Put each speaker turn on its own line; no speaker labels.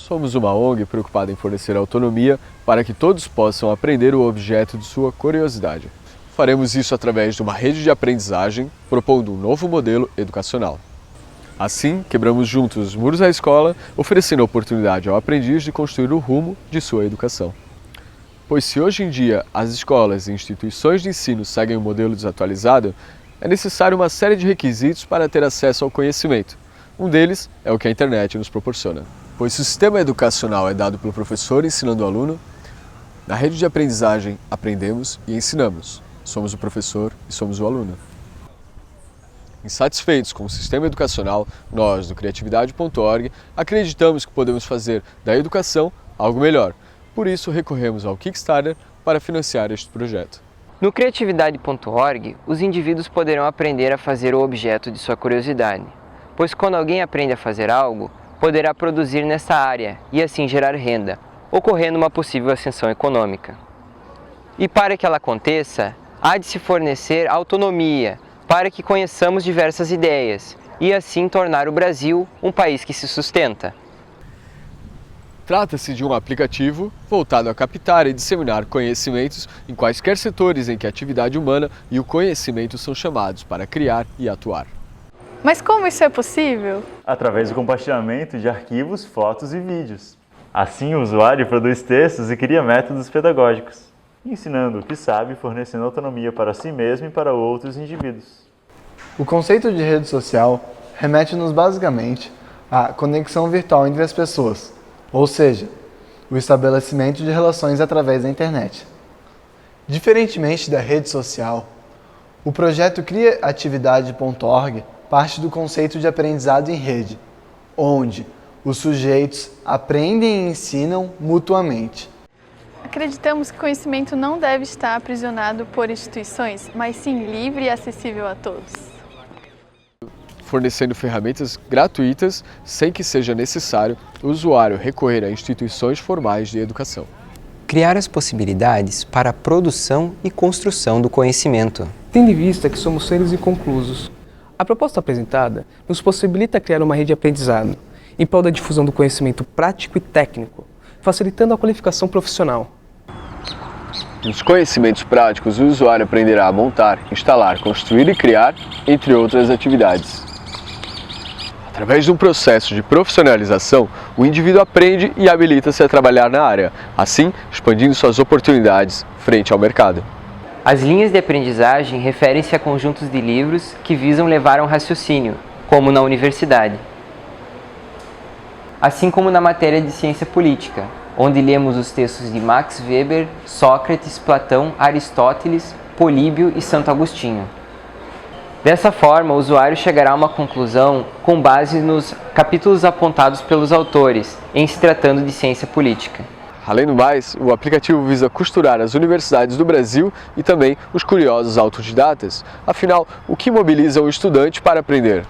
Somos uma ONG preocupada em fornecer autonomia para que todos possam aprender o objeto de sua curiosidade. Faremos isso através de uma rede de aprendizagem, propondo um novo modelo educacional. Assim, quebramos juntos os muros da escola, oferecendo a oportunidade ao aprendiz de construir o rumo de sua educação. Pois se hoje em dia as escolas e instituições de ensino seguem um modelo desatualizado, é necessário uma série de requisitos para ter acesso ao conhecimento. Um deles é o que a internet nos proporciona. Pois se o sistema educacional é dado pelo professor ensinando o aluno, na rede de aprendizagem aprendemos e ensinamos. Somos o professor e somos o aluno. Insatisfeitos com o sistema educacional, nós, do Criatividade.org, acreditamos que podemos fazer da educação algo melhor. Por isso, recorremos ao Kickstarter para financiar este projeto.
No Criatividade.org, os indivíduos poderão aprender a fazer o objeto de sua curiosidade, pois quando alguém aprende a fazer algo, poderá produzir nessa área e assim gerar renda, ocorrendo uma possível ascensão econômica. E para que ela aconteça, há de se fornecer autonomia para que conheçamos diversas ideias e assim tornar o Brasil um país que se sustenta.
Trata-se de um aplicativo voltado a captar e disseminar conhecimentos em quaisquer setores em que a atividade humana e o conhecimento são chamados para criar e atuar.
Mas como isso é possível?
Através do compartilhamento de arquivos, fotos e vídeos. Assim, o usuário produz textos e cria métodos pedagógicos, ensinando o que sabe e fornecendo autonomia para si mesmo e para outros indivíduos.
O conceito de rede social remete-nos basicamente à conexão virtual entre as pessoas, ou seja, o estabelecimento de relações através da internet. Diferentemente da rede social, o projeto Criatividade.org parte do conceito de aprendizado em rede, onde os sujeitos aprendem e ensinam mutuamente.
Acreditamos que o conhecimento não deve estar aprisionado por instituições, mas sim livre e acessível a todos.
Fornecendo ferramentas gratuitas sem que seja necessário o usuário recorrer a instituições formais de educação.
Criar as possibilidades para a produção e construção do conhecimento.
Tendo em vista que somos seres inconclusos, a proposta apresentada nos possibilita criar uma rede de aprendizado em prol da difusão do conhecimento prático e técnico, facilitando a qualificação profissional.
Nos conhecimentos práticos, o usuário aprenderá a montar, instalar, construir e criar, entre outras atividades. Através de um processo de profissionalização, o indivíduo aprende e habilita-se a trabalhar na área, assim expandindo suas oportunidades frente ao mercado.
As linhas de aprendizagem referem-se a conjuntos de livros que visam levar a um raciocínio, como na universidade. Assim como na matéria de ciência política, onde lemos os textos de Max Weber, Sócrates, Platão, Aristóteles, Políbio e Santo Agostinho. Dessa forma, o usuário chegará a uma conclusão com base nos capítulos apontados pelos autores, em se tratando de ciência política.
Além do mais, o aplicativo visa costurar as universidades do Brasil e também os curiosos autodidatas. Afinal, o que mobiliza o estudante para aprender?